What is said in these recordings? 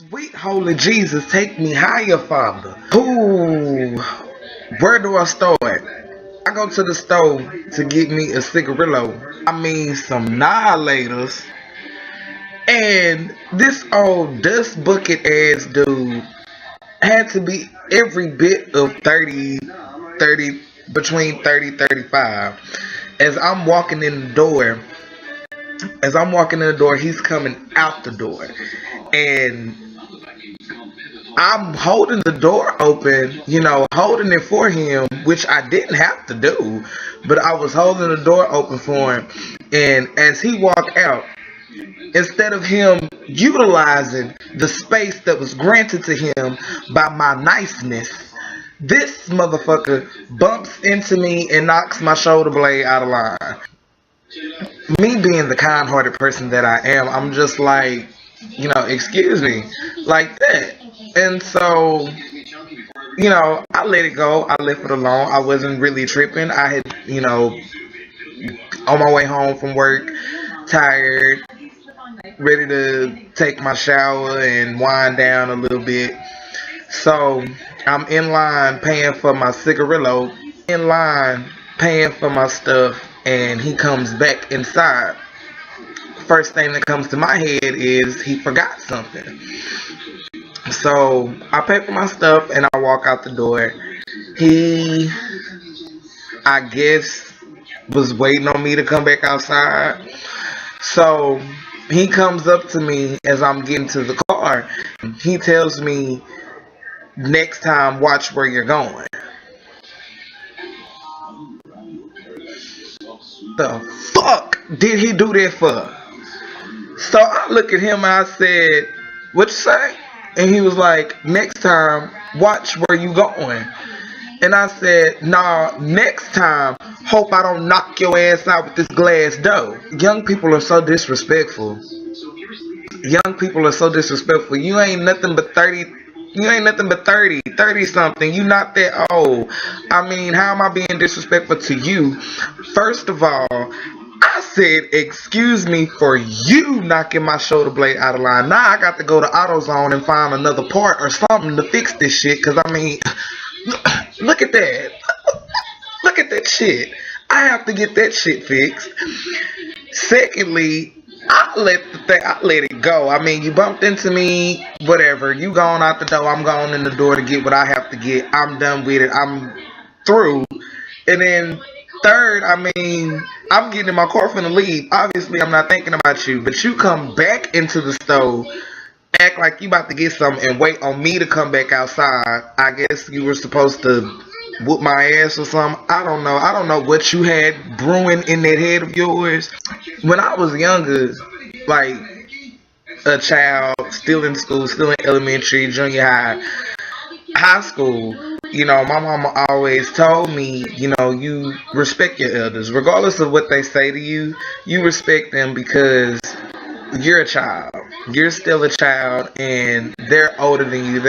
Sweet holy Jesus, take me higher, Father. Ooh, where do I start? I go to the store to get me a cigarillo. I mean some annihilators. And this old dust bucket ass dude had to be every bit of 30, between 30, 35. As I'm walking in the door, he's coming out the door. And I'm holding the door open, holding it for him, which I didn't have to do, but I was holding the door open for him. And as he walked out, instead of him utilizing the space that was granted to him by my niceness, this motherfucker bumps into me and knocks my shoulder blade out of line. Me being the kind-hearted person that I am, I'm just like, excuse me, like that. And so, I let it go. I left it alone. I wasn't really tripping. I had, on my way home from work, tired, ready to take my shower and wind down a little bit. So, I'm in line paying for my cigarillo, in line paying for my stuff, and he comes back inside. First thing that comes to my head is he forgot something. So I pay for my stuff and I walk out the door. He, I guess, was waiting on me to come back outside. So he comes up to me as I'm getting to the car. He tells me, next time, watch where you're going. The fuck did he do that for? So I look at him and I said, what you say? And he was like, next time, watch where you going. And I said, nah, next time, hope I don't knock your ass out with this glass door. Young people are so disrespectful. Young people are so disrespectful. You ain't nothing but 30. You ain't nothing but 30 something. You not that old. I mean, how am I being disrespectful to you? First of all, I said, excuse me for you knocking my shoulder blade out of line. Now I got to go to AutoZone and find another part or something to fix this shit. Because, I mean, look at that. Look at that shit. I have to get that shit fixed. Secondly, I let it go. I mean, you bumped into me, whatever. You gone out the door. I'm going in the door to get what I have to get. I'm done with it. I'm through. And then third, I mean, I'm getting in my car finna leave. Obviously, I'm not thinking about you. But you come back into the store, act like you about to get something, and wait on me to come back outside. I guess you were supposed to whoop my ass or something. I don't know. I don't know what you had brewing in that head of yours. When I was younger, like a child, still in school, still in elementary, junior high school, my mama always told me, you respect your elders. Regardless of what they say to you, you respect them because you're a child. You're still a child and they're older than you.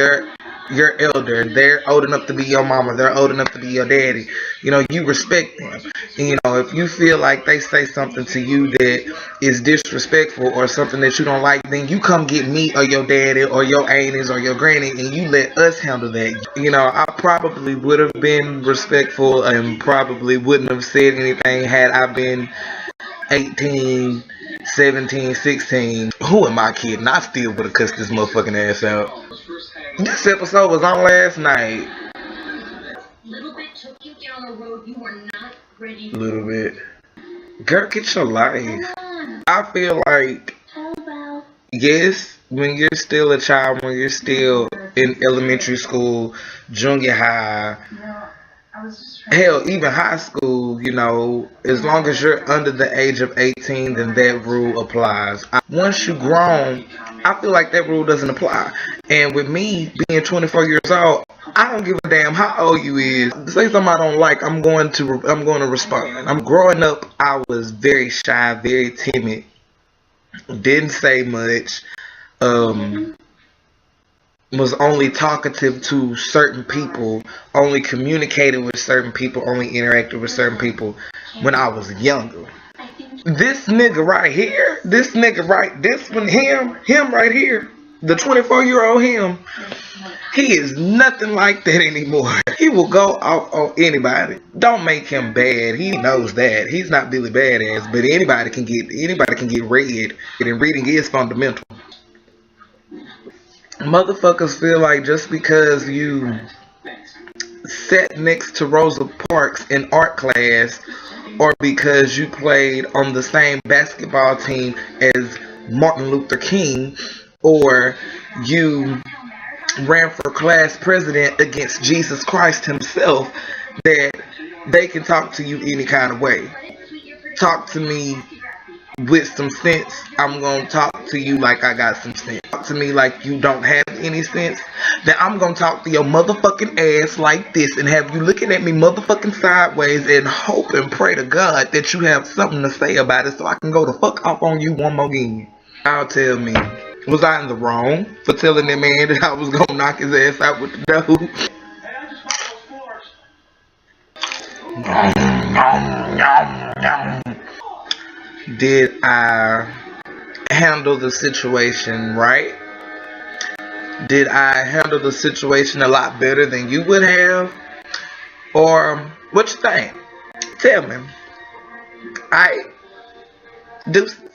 You're elder. They're old enough to be your mama. They're old enough to be your daddy. You respect them. And, if you feel like they say something to you that is disrespectful or something that you don't like, then you come get me or your daddy or your aunties or your granny and you let us handle that. I probably would have been respectful and probably wouldn't have said anything had I been 18, 17, 16. Who am I kidding? I still would have cussed this motherfucking ass out. This episode was on last night. Little bit took you down a road you were not ready. Little bit. Girl, get your life. I feel like, yes, when you're still a child, when you're still in elementary school, junior high, hell, even high school, as long as you're under the age of 18, then that rule applies. Once you're grown, I feel like that rule doesn't apply. And with me being 24 years old, I don't give a damn how old you is. Say something I don't like, I'm going to respond. I'm growing up, I was very shy, very timid. Didn't say much. Was only talkative to certain people, only communicated with certain people, only interacted with certain people when I was younger. This nigga right here, him right here, The 24-year-old him, he is nothing like that anymore. He will go off on anybody. Don't make him bad. He knows that. He's not Billy Badass, but anybody can get read. And reading is fundamental. Motherfuckers feel like just because you sat next to Rosa Parks in art class, or because you played on the same basketball team as Martin Luther King, or you ran for class president against Jesus Christ himself, that they can talk to you any kind of way. Talk to me with some sense, I'm gonna talk to you like I got some sense. Talk to me like you don't have any sense, then I'm gonna talk to your motherfucking ass like this and have you looking at me motherfucking sideways and hope and pray to God that you have something to say about it so I can go the fuck off on you one more again. I'll tell me, was I in the wrong for telling that man that I was gonna knock his ass out with the dough? Did I handle the situation right? Did I handle the situation a lot better than you would have? Or what you think? Tell me. Alright, deuces.